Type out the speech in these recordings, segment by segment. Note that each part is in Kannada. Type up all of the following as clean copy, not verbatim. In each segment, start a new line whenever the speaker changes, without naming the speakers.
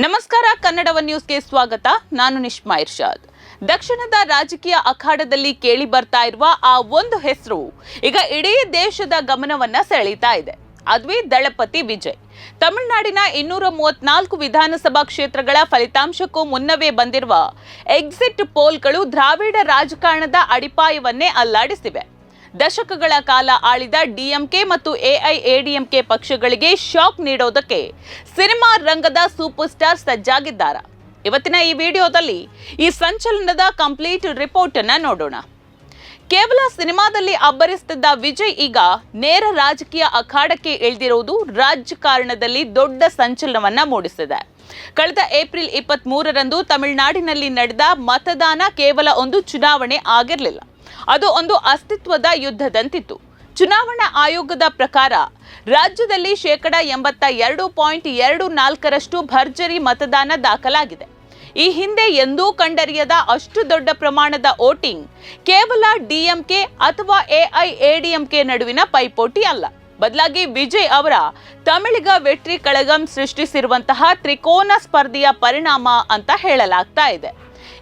ನಮಸ್ಕಾರ, ಕನ್ನಡವ ನ್ಯೂಸ್ಗೆ ಸ್ವಾಗತ. ನಾನು ನಿಶ್ಮಾ ಇರ್ಷಾದ್. ದಕ್ಷಿಣದ ರಾಜಕೀಯ ಅಖಾಡದಲ್ಲಿ ಕೇಳಿ ಬರ್ತಾ ಇರುವ ಆ ಒಂದು ಹೆಸರು ಈಗ ಇಡೀ ದೇಶದ ಗಮನವನ್ನ ಸೆಳೀತಾ ಇದೆ. ಅದುವೇ ದಳಪತಿ ವಿಜಯ್. ತಮಿಳುನಾಡಿನ 234 ವಿಧಾನಸಭಾ ಕ್ಷೇತ್ರಗಳ ಫಲಿತಾಂಶಕ್ಕೂ ಮುನ್ನವೇ ಬಂದಿರುವ ಎಕ್ಸಿಟ್ ಪೋಲ್ಗಳು ದ್ರಾವಿಡ ರಾಜಕಾರಣದ ಅಡಿಪಾಯವನ್ನೇ ಅಲ್ಲಾಡಿಸಿವೆ. ದಶಕಗಳ ಕಾಲ ಆಳಿದ ಡಿಎಂಕೆ ಮತ್ತು ಎಐಎಡಿಎಂಕೆ ಪಕ್ಷಗಳಿಗೆ ಶಾಕ್ ನೀಡೋದಕ್ಕೆ ಸಿನಿಮಾ ರಂಗದ ಸೂಪರ್ ಸ್ಟಾರ್ ಸಜ್ಜಾಗಿದ್ದಾರೆ. ಇವತ್ತಿನ ಈ ವಿಡಿಯೋದಲ್ಲಿ ಈ ಸಂಚಲನದ ಕಂಪ್ಲೀಟ್ ರಿಪೋರ್ಟ್ ಅನ್ನ ನೋಡೋಣ. ಕೇವಲ ಸಿನಿಮಾದಲ್ಲಿ ಅಬ್ಬರಿಸುತ್ತಿದ್ದ ವಿಜಯ್ ಈಗ ನೇರ ರಾಜಕೀಯ ಅಖಾಡಕ್ಕೆ ಇಳಿದಿರುವುದು ರಾಜಕಾರಣದಲ್ಲಿ ದೊಡ್ಡ ಸಂಚಲನವನ್ನ ಮೂಡಿಸಿದೆ. ಕಳೆದ ಏಪ್ರಿಲ್ 23ರಂದು ತಮಿಳುನಾಡಿನಲ್ಲಿ ನಡೆದ ಮತದಾನ ಕೇವಲ ಒಂದು ಚುನಾವಣೆ ಆಗಿರಲಿಲ್ಲ, ಅದು ಒಂದು ಅಸ್ತಿತ್ವದ ಯುದ್ಧದಂತಿತ್ತು. ಚುನಾವಣಾ ಆಯೋಗದ ಪ್ರಕಾರ ರಾಜ್ಯದಲ್ಲಿ 82.24% ಭರ್ಜರಿ ಮತದಾನ ದಾಖಲಾಗಿದೆ. ಈ ಹಿಂದೆ ಎಂದೂ ಕಂಡರಿಯದ ಅಷ್ಟು ದೊಡ್ಡ ಪ್ರಮಾಣದ ವೋಟಿಂಗ್ ಕೇವಲ ಡಿಎಂಕೆ ಅಥವಾ ಎಐಎಡಿಎಂಕೆ ನಡುವಿನ ಪೈಪೋಟಿ ಅಲ್ಲ, ಬದಲಾಗಿ ವಿಜಯ್ ಅವರ ತಮಿಳಿಗ ವೆಟ್ರಿ ಕಳಗಂ ಸೃಷ್ಟಿಸಿರುವಂತಹ ತ್ರಿಕೋನ ಸ್ಪರ್ಧೆಯ ಪರಿಣಾಮ ಅಂತ ಹೇಳಲಾಗ್ತಾ ಇದೆ.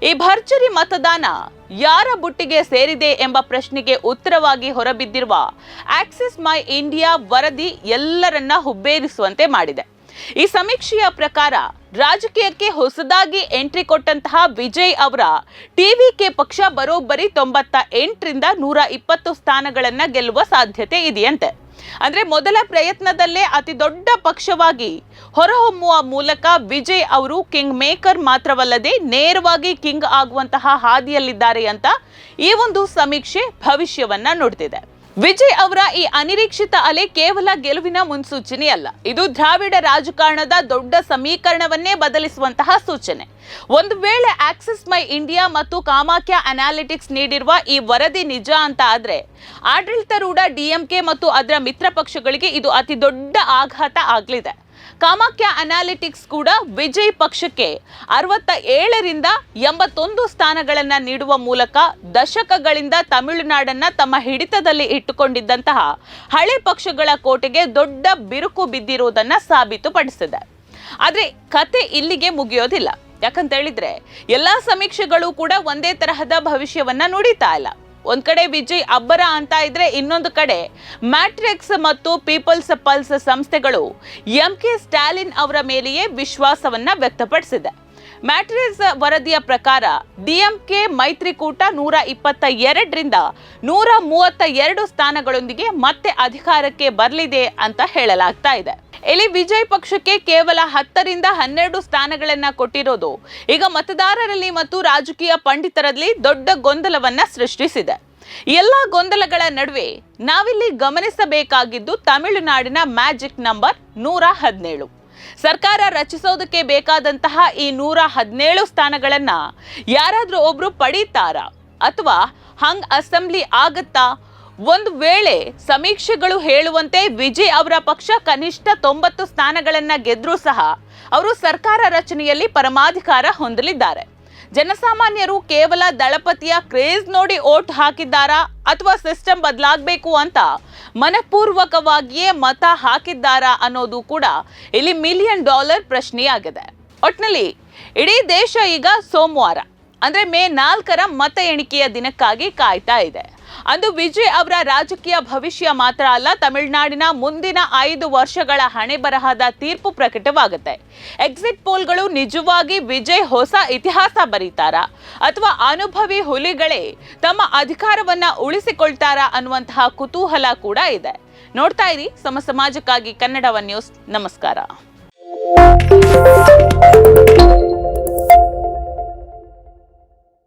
ಈ ಭರ್ಜರಿ ಮತದಾನ ಯಾರ ಬುಟ್ಟಿಗೆ ಸೇರಿದೆ ಎಂಬ ಪ್ರಶ್ನೆಗೆ ಉತ್ತರವಾಗಿ ಹೊರಬಿದ್ದಿರುವ ಆಕ್ಸಿಸ್ ಮೈ ಇಂಡಿಯಾ ವರದಿ ಎಲ್ಲರನ್ನ ಹುಬ್ಬೇರಿಸುವಂತೆ ಮಾಡಿದೆ. ಈ ಸಮೀಕ್ಷೆಯ ಪ್ರಕಾರ ರಾಜಕೀಯಕ್ಕೆ ಹೊಸದಾಗಿ ಎಂಟ್ರಿ ಕೊಟ್ಟಂತಹ ವಿಜಯ್ ಅವರ ಟಿವಿಕೆ ಪಕ್ಷ ಬರೋಬ್ಬರಿ 98ರಿಂದ 120 ಸ್ಥಾನಗಳನ್ನ ಗೆಲ್ಲುವ ಸಾಧ್ಯತೆ ಇದೆಯಂತೆ. ಅಂದ್ರೆ ಮೊದಲ ಪ್ರಯತ್ನದಲ್ಲೇ ಅತಿ ದೊಡ್ಡ ಪಕ್ಷವಾಗಿ ಹೊರಹೊಮ್ಮುವ ಮೂಲಕ ವಿಜಯ್ ಅವರು ಕಿಂಗ್ ಮೇಕರ್ ಮಾತ್ರವಲ್ಲದೆ ನೇರವಾಗಿ ಕಿಂಗ್ ಆಗುವಂತಹ ಹಾದಿಯಲ್ಲಿದ್ದಾರೆ ಅಂತ ಈ ಒಂದು ಸಮೀಕ್ಷೆ ಭವಿಷ್ಯವನ್ನ ನುಡಿದಿದೆ. ವಿಜಯ್ ಅವರ ಈ ಅನಿರೀಕ್ಷಿತ ಅಲೆ ಕೇವಲ ಗೆಲುವಿನ ಮುನ್ಸೂಚನೆಯಲ್ಲ, ಇದು ದ್ರಾವಿಡ ರಾಜಕಾರಣದ ದೊಡ್ಡ ಸಮೀಕರಣವನ್ನೇ ಬದಲಿಸುವಂತಹ ಸೂಚನೆ. ಒಂದು ವೇಳೆ ಆಕ್ಸಿಸ್ ಮೈ ಇಂಡಿಯಾ ಮತ್ತು ಕಾಮಾಖ್ಯ ಅನಾಲಿಟಿಕ್ಸ್ ನೀಡಿರುವ ಈ ವರದಿ ನಿಜ ಅಂತ ಆದ್ರೆ ಆಡಳಿತಾರೂಢ ಡಿಎಂಕೆ ಮತ್ತು ಅದರ ಮಿತ್ರ ಪಕ್ಷಗಳಿಗೆ ಇದು ಅತಿ ದೊಡ್ಡ ಆಘಾತ ಆಗಲಿದೆ. ಕಾಮಾಖ್ಯ ಅನಾಲಿಟಿಕ್ಸ್ ಕೂಡ ವಿಜಯ್ ಪಕ್ಷಕ್ಕೆ 67ರಿಂದ 81 ಸ್ಥಾನಗಳನ್ನು ನೀಡುವ ಮೂಲಕ ದಶಕಗಳಿಂದ ತಮಿಳುನಾಡನ್ನ ತಮ್ಮ ಹಿಡಿತದಲ್ಲಿ ಇಟ್ಟುಕೊಂಡಿದ್ದಂತಹ ಹಳೆ ಪಕ್ಷಗಳ ಕೋಟೆಗೆ ದೊಡ್ಡ ಬಿರುಕು ಬಿದ್ದಿರುವುದನ್ನ ಸಾಬೀತುಪಡಿಸಿದೆ. ಆದ್ರೆ ಕತೆ ಇಲ್ಲಿಗೆ ಮುಗಿಯೋದಿಲ್ಲ. ಯಾಕಂತ ಹೇಳಿದ್ರೆ ಎಲ್ಲಾ ಸಮೀಕ್ಷೆಗಳು ಕೂಡ ಒಂದೇ ತರಹದ ಭವಿಷ್ಯವನ್ನ ನುಡಿತಾ ಇಲ್ಲ. ಒಂದ್ ಕಡೆ ವಿಜಯ್ ಅಬ್ಬರ ಅಂತ ಇದ್ರೆ, ಇನ್ನೊಂದು ಕಡೆ ಮ್ಯಾಟ್ರಿಕ್ಸ್ ಮತ್ತು ಪೀಪಲ್ಸ್ ಪಲ್ಸ್ ಸಂಸ್ಥೆಗಳು ಎಂಕೆ ಸ್ಟಾಲಿನ್ ಅವರ ಮೇಲೆಯೇ ವಿಶ್ವಾಸವನ್ನ ವ್ಯಕ್ತಪಡಿಸಿದೆ. ಮ್ಯಾಟ್ರಿಕ್ಸ್ ವರದಿಯ ಪ್ರಕಾರ ಡಿಎಂಕೆ ಮೈತ್ರಿಕೂಟ 122ರಿಂದ 132 ಸ್ಥಾನಗಳೊಂದಿಗೆ ಮತ್ತೆ ಅಧಿಕಾರಕ್ಕೆ ಬರಲಿದೆ ಅಂತ ಹೇಳಲಾಗ್ತಾ ಇದೆ. ಇಲ್ಲಿ ವಿಜಯ್ ಪಕ್ಷಕ್ಕೆ ಕೇವಲ 10ರಿಂದ 12 ಸ್ಥಾನಗಳನ್ನ ಕೊಟ್ಟಿರೋದು ಈಗ ಮತದಾರರಲ್ಲಿ ಮತ್ತು ರಾಜಕೀಯ ಪಂಡಿತರಲ್ಲಿ ದೊಡ್ಡ ಗೊಂದಲವನ್ನ ಸೃಷ್ಟಿಸಿದೆ. ಎಲ್ಲ ಗೊಂದಲಗಳ ನಡುವೆ ನಾವಿಲ್ಲಿ ಗಮನಿಸಬೇಕಾಗಿದ್ದು ತಮಿಳುನಾಡಿನ ಮ್ಯಾಜಿಕ್ ನಂಬರ್ 117. ಸರ್ಕಾರ ರಚಿಸೋದಕ್ಕೆ ಬೇಕಾದಂತಹ ಈ 117 ಸ್ಥಾನಗಳನ್ನ ಯಾರಾದ್ರೂ ಒಬ್ರು ಪಡೀತಾರಾ ಅಥವಾ ಹಂಗ್ ಅಸೆಂಬ್ಲಿ ಆಗತ್ತಾ? ಒಂದು ವೇಳೆ ಸಮೀಕ್ಷೆಗಳು ಹೇಳುವಂತೆ ವಿಜಯ್ ಅವರ ಪಕ್ಷ ಕನಿಷ್ಠ 90 ಸ್ಥಾನಗಳನ್ನ ಗೆದ್ರೂ ಸಹ ಅವರು ಸರ್ಕಾರ ರಚನೆಯಲ್ಲಿ ಪರಮಾಧಿಕಾರ ಹೊಂದಲಿದ್ದಾರೆ. ಜನಸಾಮಾನ್ಯರು ಕೇವಲ ದಳಪತಿಯ ಕ್ರೇಜ್ ನೋಡಿ ಓಟ್ ಹಾಕಿದ್ದಾರಾ ಅಥವಾ ಸಿಸ್ಟಮ್ ಬದಲಾಗಬೇಕು ಅಂತ ಮನಪೂರ್ವಕವಾಗಿಯೇ ಮತ ಹಾಕಿದ್ದಾರಾ ಅನ್ನೋದು ಕೂಡ ಇಲ್ಲಿ $1 ಮಿಲಿಯನ್ ಪ್ರಶ್ನೆಯಾಗಿದೆ. ಒಟ್ನಲ್ಲಿ ಇಡೀ ದೇಶ ಈಗ ಸೋಮವಾರ ಅಂದ್ರೆ ಮೇ 4ರ ಮತ ಎಣಿಕೆಯ ದಿನಕ್ಕಾಗಿ ಕಾಯ್ತಾ ಇದೆ. ಅಂದು ವಿಜಯ್ ಅವರ ರಾಜಕೀಯ ಭವಿಷ್ಯ ಮಾತ್ರ ಅಲ್ಲ, ತಮಿಳುನಾಡಿನ ಮುಂದಿನ 5 ವರ್ಷಗಳ ಹಣೆ ಬರಹದ ತೀರ್ಪು ಪ್ರಕಟವಾಗುತ್ತೆ. ಎಕ್ಸಿಟ್ ಪೋಲ್ಗಳು ನಿಜವಾಗಿ ವಿಜಯ್ ಹೊಸ ಇತಿಹಾಸ ಬರೀತಾರಾ ಅಥವಾ ಅನುಭವಿ ಹುಲಿಗಳೇ ತಮ್ಮ ಅಧಿಕಾರವನ್ನ ಉಳಿಸಿಕೊಳ್ತಾರಾ ಅನ್ನುವಂತಹ ಕುತೂಹಲ ಕೂಡ ಇದೆ. ನೋಡ್ತಾ ಇರಿ ಸಮ ಸಮಾಜಕ್ಕಾಗಿ ಕನ್ನಡವ ನ್ಯೂಸ್. ನಮಸ್ಕಾರ.